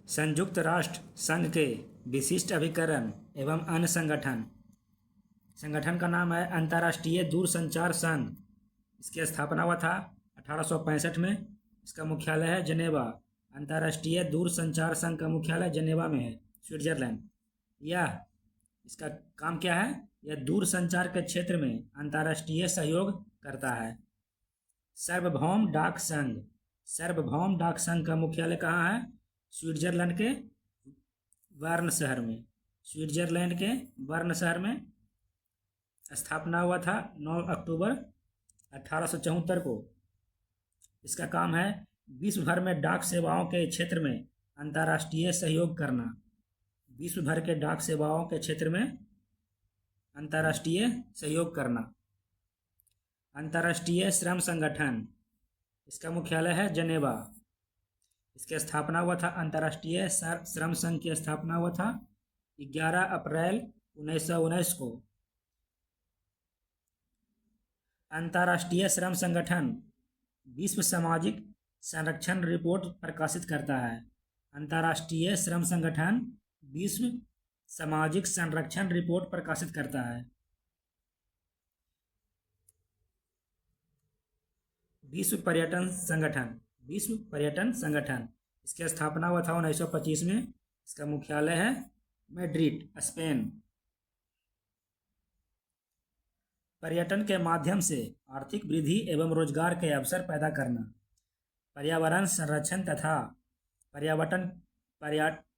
संयुक्त राष्ट्र संघ के विशिष्ट अभिकरण एवं अन्य संगठन का नाम है अंतर्राष्ट्रीय दूरसंचार संघ। इसकी स्थापना हुआ था 1865 में। इसका मुख्यालय है जनेवा। अंतर्राष्ट्रीय दूरसंचार संघ का मुख्यालय जनेवा में है, स्विट्जरलैंड। यह इसका काम क्या है? यह दूरसंचार के क्षेत्र में अंतर्राष्ट्रीय सहयोग करता है। सार्वभौम डाक संघ का मुख्यालय कहाँ है? स्विट्जरलैंड के बर्न शहर में स्थापना हुआ था 9 अक्टूबर 1874 को। इसका काम है विश्व भर में डाक सेवाओं के क्षेत्र में अंतर्राष्ट्रीय सहयोग करना। विश्व भर के डाक सेवाओं के क्षेत्र में अंतर्राष्ट्रीय सहयोग करना। अंतर्राष्ट्रीय श्रम संगठन, इसका मुख्यालय है जनेवा। इसकी स्थापना हुआ था, अंतर्राष्ट्रीय श्रम संघ की स्थापना हुआ था 11 अप्रैल 1919 को। अंतर्राष्ट्रीय श्रम संगठन विश्व सामाजिक संरक्षण रिपोर्ट प्रकाशित करता है। अंतर्राष्ट्रीय श्रम संगठन विश्व सामाजिक संरक्षण रिपोर्ट प्रकाशित करता है। विश्व पर्यटन संगठन, इसकी स्थापना हुआ था 1925 में। इसका मुख्यालय है मैड्रिड, स्पेन। पर्यटन के माध्यम से आर्थिक वृद्धि एवं रोजगार के अवसर पैदा करना, पर्यावरण संरक्षण तथा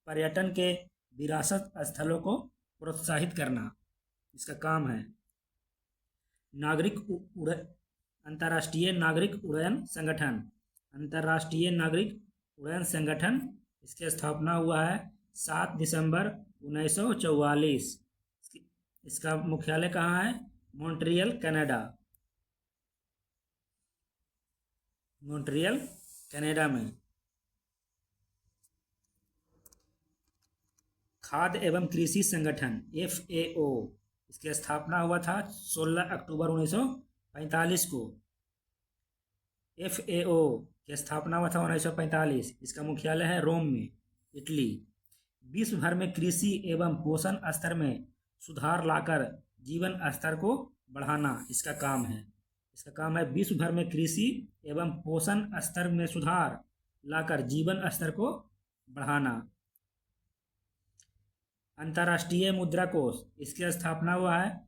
पर्यटन के विरासत स्थलों को प्रोत्साहित करना, इसका काम है। अंतर्राष्ट्रीय नागरिक उड्डयन संगठन, इसकी स्थापना हुआ है 7 दिसंबर 1944। इसका मुख्यालय कहाँ है? मॉन्ट्रियल, कनाडा में। खाद्य एवं कृषि संगठन FAO, इसकी स्थापना हुआ था 16 अक्टूबर 1945 को। FAO की स्थापना हुआ था 1945। इसका मुख्यालय है रोम में, इटली। विश्व भर में कृषि एवं पोषण स्तर में सुधार लाकर जीवन स्तर को बढ़ाना, इसका काम है। विश्व भर में कृषि एवं पोषण स्तर में सुधार लाकर जीवन स्तर को बढ़ाना। अंतर्राष्ट्रीय मुद्रा कोष, इसकी स्थापना हुआ है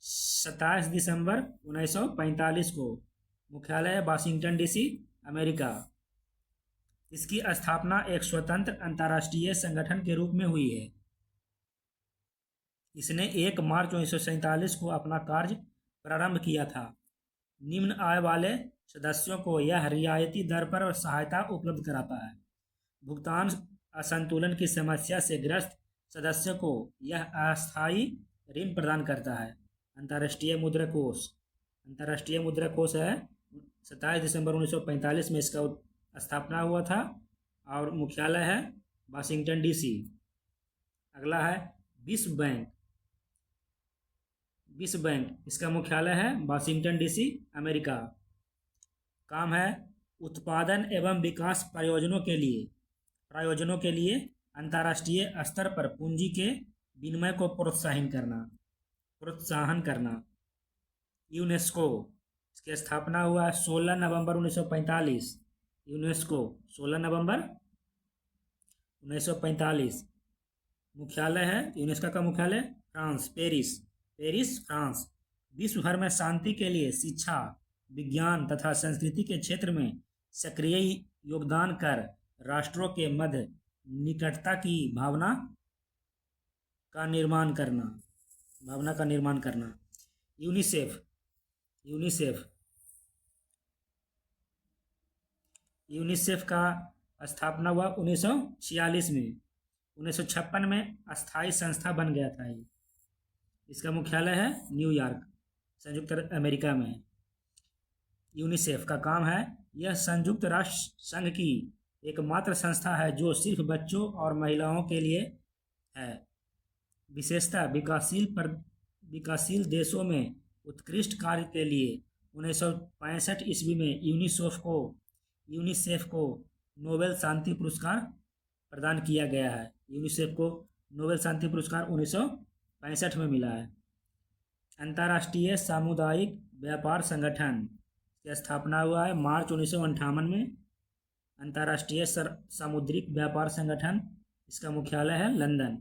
27 दिसंबर 1945 को। मुख्यालय है वाशिंगटन DC, अमेरिका। इसकी स्थापना एक स्वतंत्र अंतर्राष्ट्रीय संगठन के रूप में हुई है। इसने 1 मार्च 1947 को अपना कार्य प्रारंभ किया था। निम्न आय वाले सदस्यों को यह रियायती दर पर सहायता उपलब्ध कराता है। भुगतान असंतुलन की समस्या से ग्रस्त सदस्यों को यह अस्थायी ऋण प्रदान करता है। अंतर्राष्ट्रीय मुद्रा कोष है 27 दिसंबर 1945 में इसका स्थापना हुआ था और मुख्यालय है वाशिंगटन DC। अगला है विश्व बैंक, इसका मुख्यालय है वाशिंगटन DC, अमेरिका। काम है उत्पादन एवं विकास प्रयोजनों के लिए अंतर्राष्ट्रीय स्तर पर पूंजी के विनिमय को प्रोत्साहन करना। यूनेस्को, इसकी स्थापना हुआ 16 नवंबर 1945। यूनेस्को 16 नवंबर 1945। मुख्यालय है, यूनेस्को का मुख्यालय फ्रांस, पेरिस, फ्रांस। विश्व भर में शांति के लिए शिक्षा, विज्ञान तथा संस्कृति के क्षेत्र में सक्रिय योगदान कर राष्ट्रों के मध्य निकटता की भावना का निर्माण करना। यूनिसेफ का स्थापना हुआ 1946 में। 1956 में अस्थायी संस्था बन गया था ये। इसका मुख्यालय है न्यूयॉर्क, संयुक्त अमेरिका में। यूनिसेफ का काम है, यह संयुक्त राष्ट्र संघ की एकमात्र संस्था है जो सिर्फ बच्चों और महिलाओं के लिए है। विशेषतः विकासशील देशों में उत्कृष्ट कार्य के लिए 1965 ईस्वी में यूनिसेफ को नोबेल शांति पुरस्कार प्रदान किया गया है। यूनिसेफ को नोबेल शांति पुरस्कार 1965 में मिला है। अंतर्राष्ट्रीय सामुदायिक व्यापार संगठन की स्थापना हुआ है मार्च 1958 में। अंतर्राष्ट्रीय सामुद्रिक व्यापार संगठन, इसका मुख्यालय है लंदन।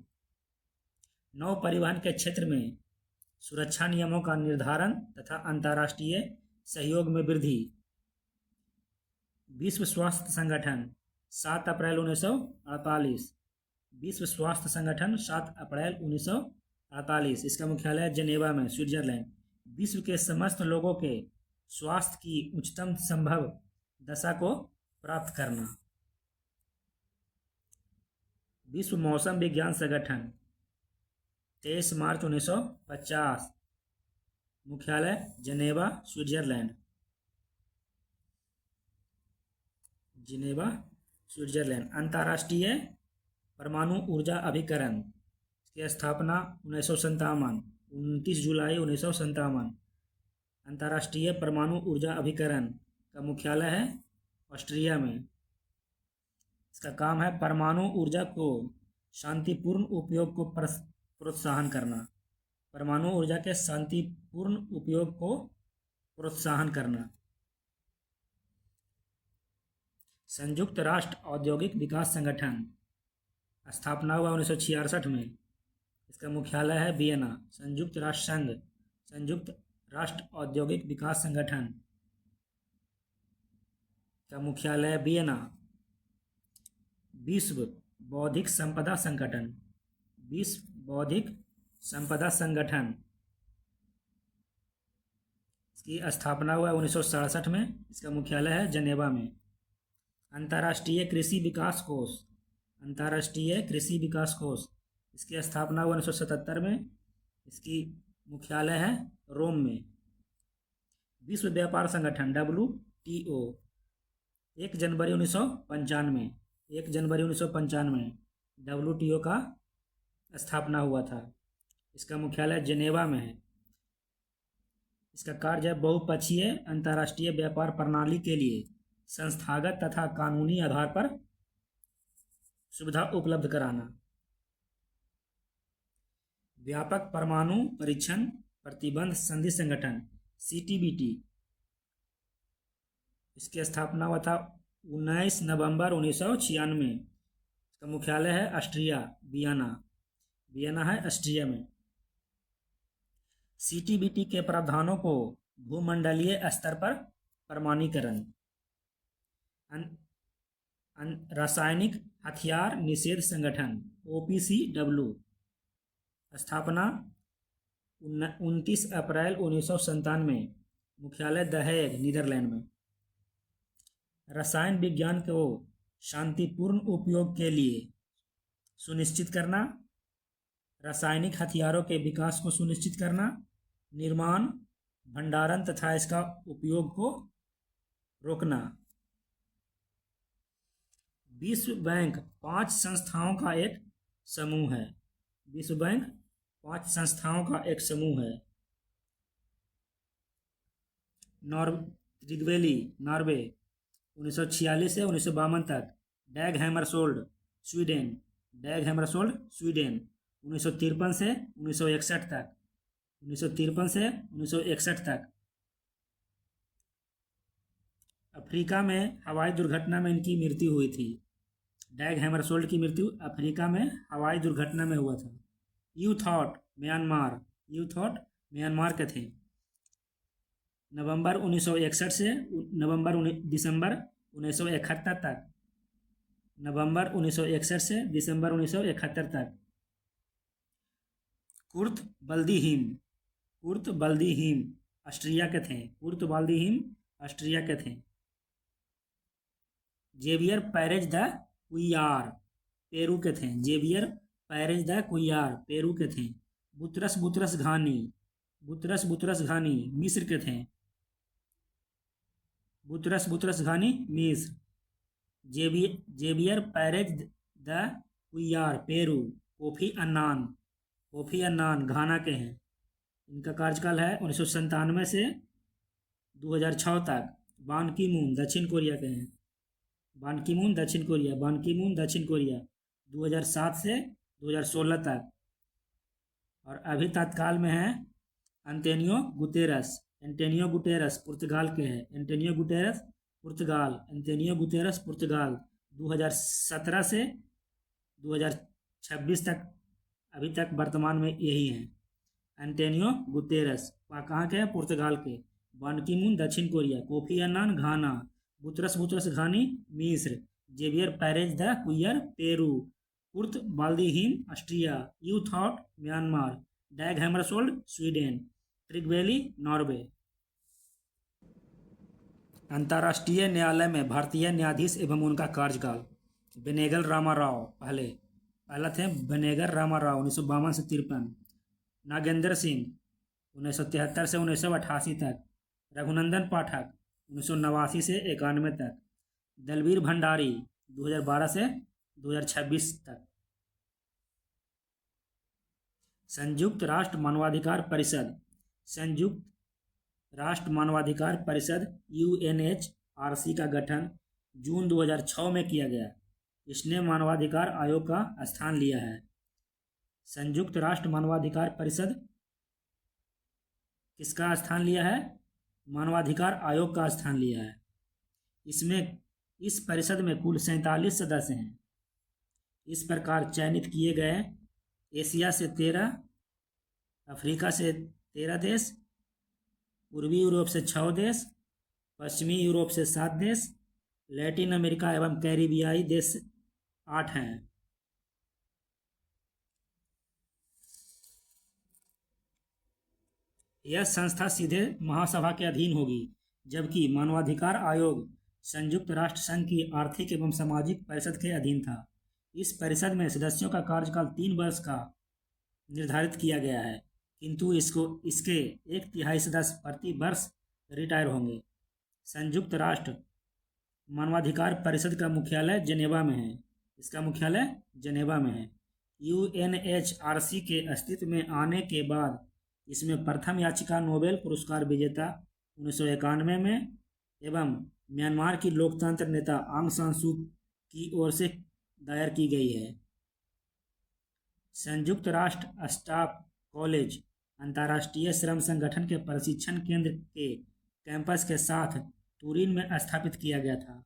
नौ परिवहन के क्षेत्र में सुरक्षा नियमों का निर्धारण तथा अंतर्राष्ट्रीय सहयोग में वृद्धि। विश्व स्वास्थ्य संगठन 7 अप्रैल 1948। विश्व स्वास्थ्य संगठन 7 अप्रैल 1948, इसका मुख्यालय जेनेवा में, स्विट्जरलैंड। विश्व के समस्त लोगों के स्वास्थ्य की उच्चतम संभव दशा को प्राप्त करना। विश्व मौसम विज्ञान संगठन 23 मार्च 1950, मुख्यालय जेनेवा, स्विट्जरलैंड। Geneva, Switzerland. अंतर्राष्ट्रीय परमाणु ऊर्जा अभिकरण की स्थापना 1957, 29 जुलाई 1957। अंतर्राष्ट्रीय परमाणु ऊर्जा अभिकरण का मुख्यालय है ऑस्ट्रिया में। इसका काम है परमाणु ऊर्जा को शांतिपूर्ण उपयोग को प्रोत्साहन करना। परमाणु ऊर्जा के शांतिपूर्ण उपयोग को प्रोत्साहन करना। संयुक्त राष्ट्र औद्योगिक विकास संगठन स्थापना हुआ 1966 में। इसका मुख्यालय है वियना। संयुक्त राष्ट्र संघ, संयुक्त राष्ट्र औद्योगिक विकास संगठन का मुख्यालय वियना। विश्व बौद्धिक संपदा संगठन, विश्व बौद्धिक संपदा संगठन, इसकी स्थापना हुआ 1967 में। इसका मुख्यालय है जेनेवा में। अंतर्राष्ट्रीय कृषि विकास कोष, अंतर्राष्ट्रीय कृषि विकास कोष, इसकी स्थापना हुआ 1977 में। इसकी मुख्यालय है रोम में। विश्व व्यापार संगठन WTO 1 जनवरी 1995, 1 जनवरी 1995 WTO का स्थापना हुआ था। इसका मुख्यालय जेनेवा में है। इसका कार्य है बहुपक्षीय अंतर्राष्ट्रीय व्यापार प्रणाली के लिए संस्थागत तथा कानूनी आधार पर सुविधा उपलब्ध कराना। व्यापक परमाणु परीक्षण प्रतिबंध संधि संगठन CTBT, इसकी स्थापना हुआ था 19 नवंबर 1996। इसका मुख्यालय है ऑस्ट्रिया, वियना, वियना है ऑस्ट्रिया में। CTBT के प्रावधानों को भूमंडलीय स्तर पर प्रमाणीकरण। रासायनिक हथियार निषेध संगठन OPCW, स्थापना 29 अप्रैल 1997, मुख्यालय द हेग, नीदरलैंड में। रसायन विज्ञान को शांतिपूर्ण उपयोग के लिए सुनिश्चित करना, रासायनिक हथियारों के विकास को सुनिश्चित करना, निर्माण, भंडारण तथा इसका उपयोग को रोकना। विश्व बैंक 5 संस्थाओं का एक समूह है। विश्व बैंक 5 संस्थाओं का एक समूह है। त्रिगवेली, नॉर्वे, 1946 से 1952 तक। डैग हैमरशोल्ड, स्वीडन, डैग हैमरशोल्ड, स्वीडन, 1953 से 1961 तक, 1953 से 1961 तक। अफ्रीका में हवाई दुर्घटना में इनकी मृत्यु हुई थी। डैग हैमरशोल्ड की मृत्यु अफ्रीका में हवाई दुर्घटना में हुआ था। यूथॉट, म्यांमार, यूथॉट म्यांमार के थे। नवंबर 1961 से दिसंबर 1971 तक, नवंबर 1961 से दिसंबर 1971 तक। Kurt Waldheim, Kurt Waldheim Austria के थे। कुर्त बल्दी हिम ऑस्ट्रिया के थे। Javier Perez de Cuellar Peru के थे। Javier Perez de Cuellar Peru के थे। बुतरस बुतरस घानी, बुतरस बुतरस घानी मिस्र के थे। बुतरस बुतरस घानी मिस्र। Javier Perez de Cuellar Peru. Kofi Annan, Kofi Annan Ghana के हैं। इनका कार्यकाल है 1997 से 2006 तक। बान की मून दक्षिण कोरिया के हैं। बान की मून दक्षिण कोरिया, बान की मून दक्षिण कोरिया, 2007 से 2016 तक। और अभी तत्काल में है एंटोनियो गुतेरस पुर्तगाल के हैं। एंटोनियो गुतेरस पुर्तगाल 2017 से 2026 तक अभी तक वर्तमान में यही हैं। एंटोनियो गुतेरस कहाँ के हैं? पुर्तगाल के। बान की मून दक्षिण Korea, Kofi Annan Ghana, Boutros घानी मिस्र, Javier Perez de Cuellar Peru, Kurt Waldheim Austria, U थॉट Myanmar, Dag Hammarskjold Sweden, Trygve Lie Norway. अंतर्राष्ट्रीय न्यायालय में भारतीय न्यायाधीश एवं उनका कार्यकाल। बेनेगल रामाराव पहला थे बेनेगल रामाराव 1952 से 53। नागेंद्र सिंह 1973 से 1988 तक। रघुनंदन पाठक 1989 से 91 तक। दलवीर भंडारी 2012 से 2026 तक। संयुक्त राष्ट्र मानवाधिकार परिषद UNHRC का गठन जून 2006 में किया गया। इसने मानवाधिकार आयोग का स्थान लिया है। संयुक्त राष्ट्र मानवाधिकार परिषद किसका स्थान लिया है? मानवाधिकार आयोग का स्थान लिया है। इस परिषद में कुल 47 सदस्य हैं। इस प्रकार चयनित किए गए एशिया से 13, अफ्रीका से 13 देश, पूर्वी यूरोप से 6 देश, पश्चिमी यूरोप से 7 देश, लैटिन अमेरिका एवं कैरिबियाई देश 8 हैं। यह संस्था सीधे महासभा के अधीन होगी, जबकि मानवाधिकार आयोग संयुक्त राष्ट्र संघ की आर्थिक एवं सामाजिक परिषद के अधीन था। इस परिषद में सदस्यों का कार्यकाल 3 वर्ष का निर्धारित किया गया है, किंतु इसके 1/3 सदस्य प्रति वर्ष रिटायर होंगे। संयुक्त राष्ट्र मानवाधिकार परिषद का मुख्यालय जेनेवा में है। इसका मुख्यालय जेनेवा में है। UNHRC के अस्तित्व में आने के बाद इसमें प्रथम याचिका नोबेल पुरस्कार विजेता 1991 में एवं म्यांमार की लोकतंत्र नेता आंग सान सू की ओर से दायर की गई है। संयुक्त राष्ट्र स्टाफ कॉलेज अंतर्राष्ट्रीय श्रम संगठन के प्रशिक्षण केंद्र के कैंपस के साथ तुरीन में स्थापित किया गया था।